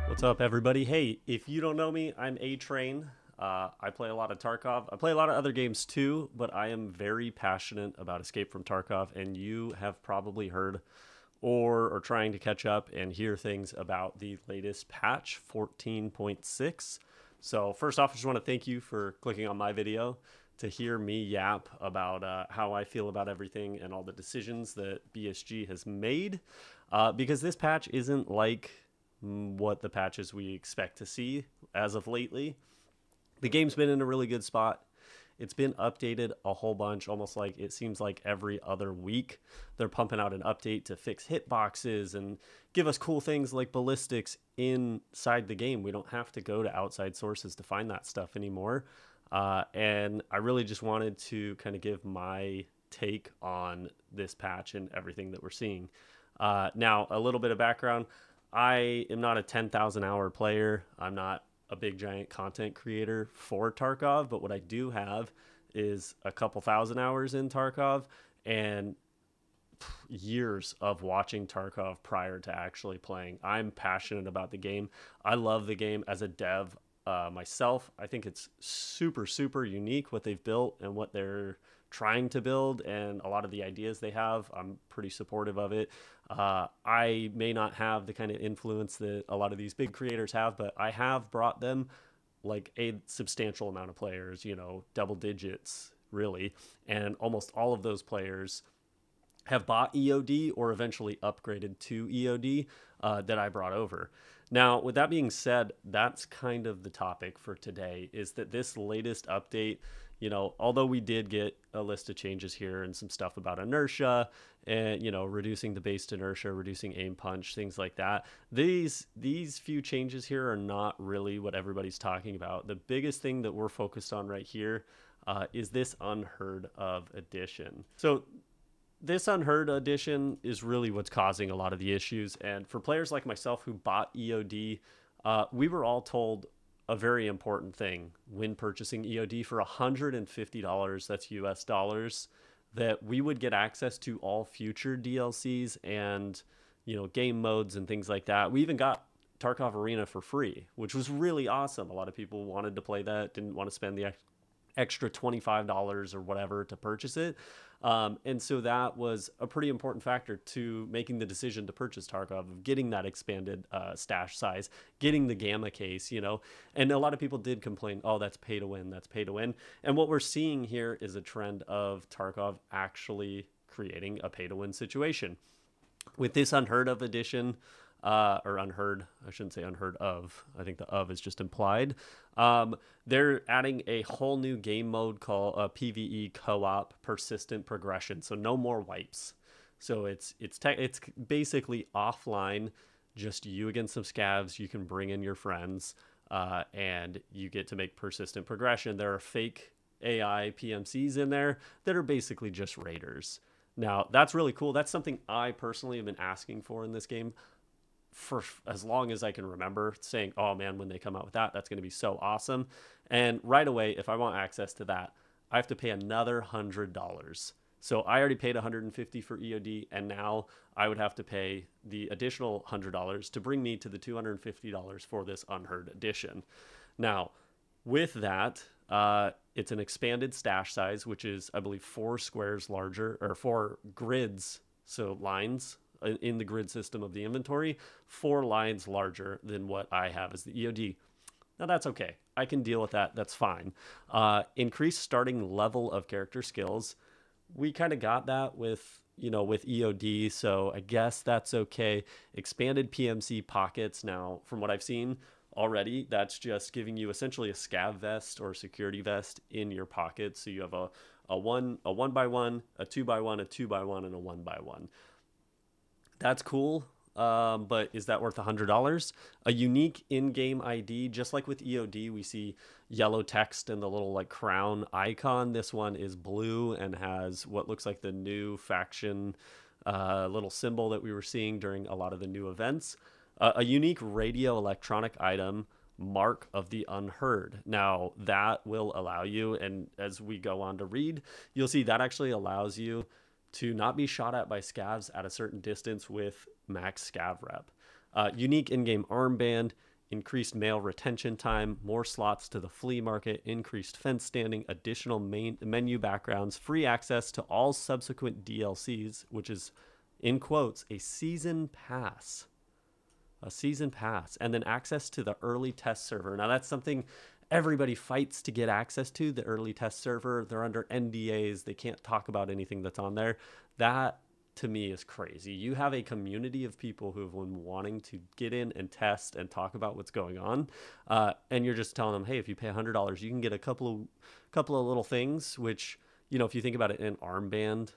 What's up, everybody? Hey, if you don't know me, I'm A-Train. I play a lot of Tarkov. I play a lot of other games too, but I am very passionate about Escape from Tarkov, and you have probably heard or are trying to catch up and hear things about the latest patch, 14.6. So first off, I just want to thank you for clicking on my video to hear me yap about how I feel about everything and all the decisions that BSG has made, because this patch isn't like what the patches we expect to see as of lately. The game's been in a really good spot. It's been updated a whole bunch, almost like it seems like every other week. They're pumping out an update to fix hitboxes and give us cool things like ballistics inside the game. We don't have to go to outside sources to find that stuff anymore. And I really just wanted to kind of give my take on this patch and everything that we're seeing. Now, a little bit of background. I am not a 10,000 hour player. I'm not a big giant content creator for Tarkov, but what I do have is a couple thousand hours in Tarkov and years of watching Tarkov prior to actually playing. I'm passionate about the game. I love the game as a dev myself. I think it's super, super unique what they've built and what they're trying to build, and a lot of the ideas they have. I'm pretty supportive of it. I may not have the kind of influence that a lot of these big creators have, but I have brought them like a substantial amount of players, you know, double digits really, and almost all of those players have bought EOD or eventually upgraded to EOD that I brought over. Now, with that being said, that's kind of the topic for today, is that this latest update, you know, although we did get a list of changes here and some stuff about inertia and, you know, reducing the base inertia, reducing aim punch, things like that, these few changes here are not really what everybody's talking about. The biggest thing that we're focused on right here is this Unheard of edition. So this Unheard edition is really what's causing a lot of the issues. And for players like myself who bought EOD, we were all told a very important thing when purchasing EOD for $150, that's US dollars, that we would get access to all future DLCs and, you know, game modes and things like that. We even got Tarkov Arena for free, which was really awesome. A lot of people wanted to play that, didn't want to spend the extra $25 or whatever to purchase it. And so that was a pretty important factor to making the decision to purchase Tarkov, of getting that expanded stash size, getting the gamma case, you know. And a lot of people did complain, oh, that's pay to win, that's pay to win. And what we're seeing here is a trend of Tarkov actually creating a pay to win situation. With this Unheard of edition, or Unheard, I shouldn't say unheard of. I think the of is just implied. They're adding a whole new game mode called PvE co-op persistent progression. So no more wipes. So it's basically offline, just you against some scavs. You can bring in your friends, and you get to make persistent progression. There are fake AI PMCs in there that are basically just raiders. Now, that's really cool. That's something I personally have been asking for in this game for as long as I can remember, saying, oh man, when they come out with that, that's going to be so awesome. And right away, if I want access to that, I have to pay another $100. So I already paid $150 for EOD, and now I would have to pay the additional $100 to bring me to the $250 for this Unheard edition. Now, with that, it's an expanded stash size, which is, I believe, 4 squares larger, or 4 grids, so lines in the grid system of the inventory, 4 lines larger than what I have as the EOD. Now that's okay. I can deal with that. That's fine. Increased starting level of character skills. We kind of got that with, you know, with EOD, so I guess that's okay. Expanded PMC pockets. Now, from what I've seen already, that's just giving you essentially a scav vest or a security vest in your pocket. So you have a 1x1, a 2x1, a 2x1, and a 1x1. That's cool, but is that worth $100? A unique in-game ID, just like with EOD, we see yellow text and the little like crown icon. This one is blue and has what looks like the new faction little symbol that we were seeing during a lot of the new events. A unique radio electronic item, Mark of the Unheard. Now that will allow you, and as we go on to read, you'll see that actually allows you to not be shot at by scavs at a certain distance with max scav rep. Unique in-game armband, increased mail retention time, more slots to the flea market, increased fence standing, additional menu backgrounds, free access to all subsequent DLCs, which is, in quotes, a season pass. A season pass, and then access to the early test server. Now, that's something everybody fights to get access to, the early test server. They're under NDAs. They can't talk about anything that's on there. That, to me, is crazy. You have a community of people who have been wanting to get in and test and talk about what's going on, and you're just telling them, hey, if you pay $100, you can get a couple of little things, which, if you think about it, an armband,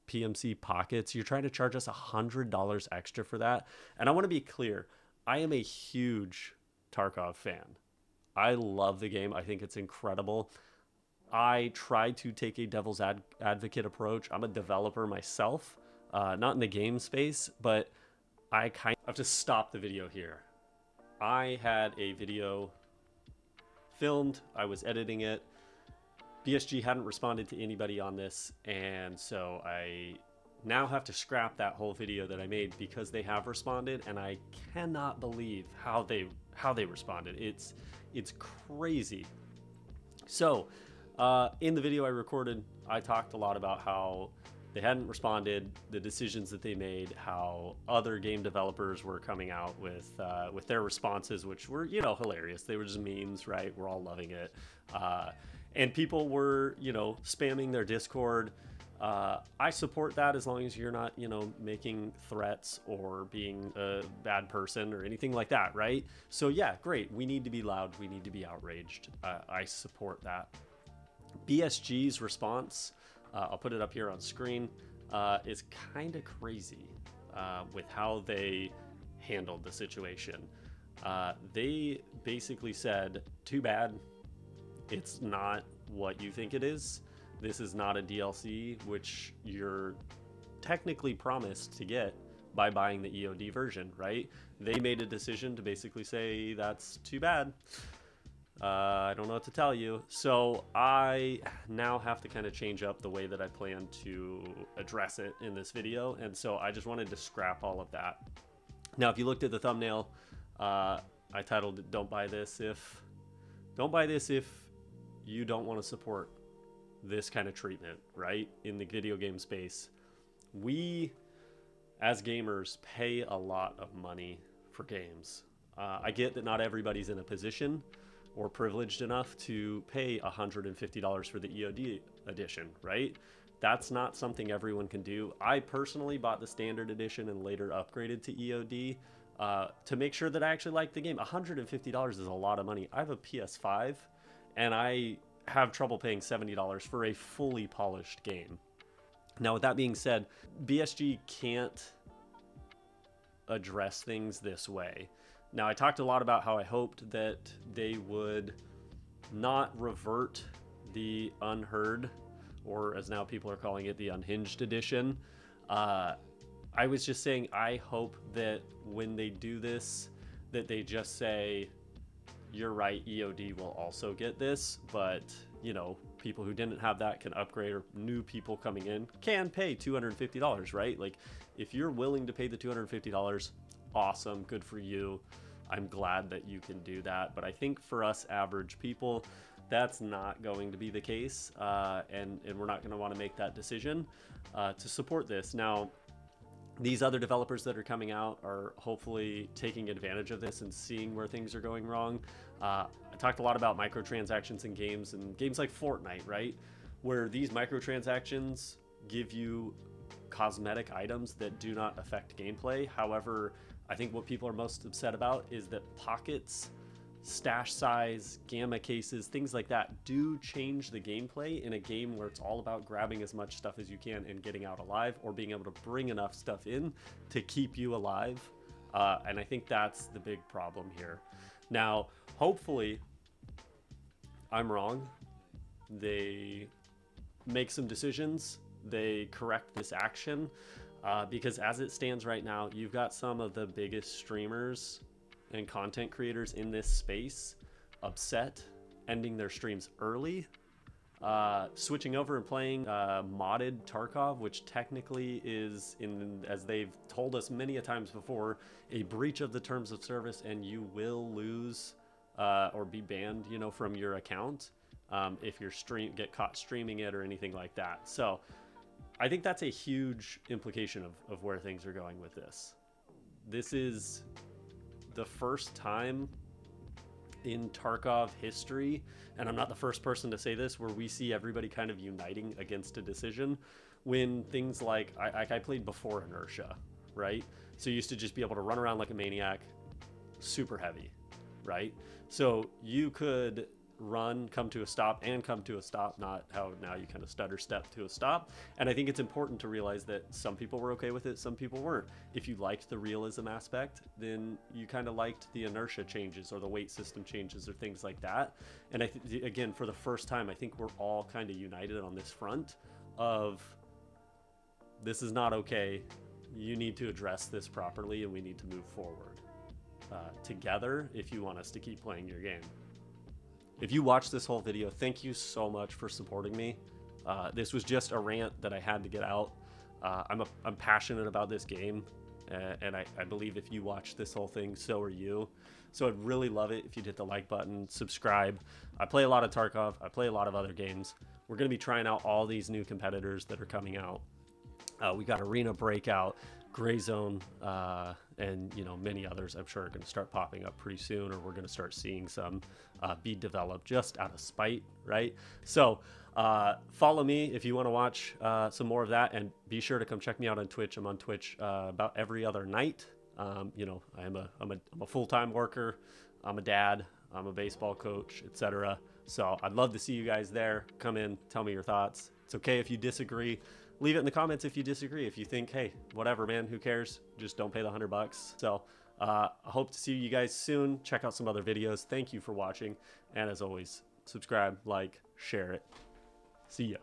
PMC pockets, you're trying to charge us $100 extra for that. And I want to be clear, I am a huge Tarkov fan. I love the game. I think it's incredible. I try to take a devil's advocate approach. I'm a developer myself, not in the game space, but I kind of have to stop the video here. I had a video filmed. I was editing it. BSG hadn't responded to anybody on this, and so I now have to scrap that whole video that I made because they have responded, and I cannot believe how they responded. It's crazy. So in the video I recorded, I talked a lot about how they hadn't responded, the decisions that they made, how other game developers were coming out with their responses, which were, hilarious. They were just memes, right? We're all loving it. And people were, spamming their Discord. I support that as long as you're not, making threats or being a bad person or anything like that, right? So yeah, great. We need to be loud. We need to be outraged. I support that. BSG's response, I'll put it up here on screen, is kind of crazy with how they handled the situation. They basically said, too bad. It's not what you think it is. This is not a DLC, which you're technically promised to get by buying the EOD version, right? They made a decision to basically say, that's too bad. I don't know what to tell you. So I now have to kind of change up the way that I plan to address it in this video. And so I just wanted to scrap all of that. Now, if you looked at the thumbnail, I titled it, Don't buy this if you don't want to support this kind of treatment, right? In the video game space, we as gamers pay a lot of money for games. I get that not everybody's in a position or privileged enough to pay $150 for the EOD edition, right? That's not something everyone can do. I personally bought the standard edition and later upgraded to EOD to make sure that I actually like the game. $150 is a lot of money. I have a PS5 and I have trouble paying $70 for a fully polished game. Now, with that being said, BSG can't address things this way. Now, I talked a lot about how I hoped that they would not revert the Unheard, or as now people are calling it, the Unhinged edition. I was just saying, I hope that when they do this, that they just say, you're right, EOD will also get this, but, people who didn't have that can upgrade, or new people coming in can pay $250, right? Like, if you're willing to pay the $250, awesome, good for you. I'm glad that you can do that. But I think for us average people, that's not going to be the case, and we're not going to want to make that decision to support this. Now, these other developers that are coming out are hopefully taking advantage of this and seeing where things are going wrong. I talked a lot about microtransactions in games, and games like Fortnite, right? Where these microtransactions give you cosmetic items that do not affect gameplay. However, I think what people are most upset about is that pockets, stash size, gamma cases, things like that do change the gameplay in a game where it's all about grabbing as much stuff as you can and getting out alive, or being able to bring enough stuff in to keep you alive. And I think that's the big problem here. Now, hopefully, I'm wrong. They make some decisions. They correct this action. Because as it stands right now, you've got some of the biggest streamers and content creators in this space upset, ending their streams early, Switching over and playing modded Tarkov, which technically is, as they've told us many a times before, a breach of the terms of service, and you will lose or be banned, you know, from your account if you're get caught streaming it or anything like that. So I think that's a huge implication of where things are going with this. This is the first time in Tarkov history, and I'm not the first person to say this, where we see everybody kind of uniting against a decision when things like, I played before Inertia, right? So you used to just be able to run around like a maniac, super heavy, right? So you could run, come to a stop, and come to a stop, not how now you kind of stutter step to a stop. And I think it's important to realize that some people were okay with it, some people weren't. If you liked the realism aspect, then you kind of liked the inertia changes or the weight system changes or things like that. And I think, again, for the first time, I think we're all kind of united on this front of, this is not okay. You need to address this properly, and we need to move forward together if you want us to keep playing your game. If you watched this whole video, thank you so much for supporting me. This was just a rant that I had to get out. I'm passionate about this game, and I believe if you watch this whole thing, so are you. So I'd really love it if you'd hit the like button, subscribe. I play a lot of Tarkov. I play a lot of other games. We're going to be trying out all these new competitors that are coming out. We got Arena Breakout, Gray Zone, and you know, many others I'm sure are going to start popping up pretty soon, or we're going to start seeing some be developed just out of spite, right? So follow me if you want to watch some more of that, and be sure to come check me out on Twitch. I'm on Twitch about every other night. You know, I'm a full-time worker, I'm a dad, I'm a baseball coach, etc. So I'd love to see you guys there. Come in, tell me your thoughts. It's okay if you disagree. Leave it in the comments if you disagree. If you think, hey, whatever, man, who cares? Just don't pay the $100. So I hope to see you guys soon. Check out some other videos. Thank you for watching. And as always, subscribe, like, share it. See ya.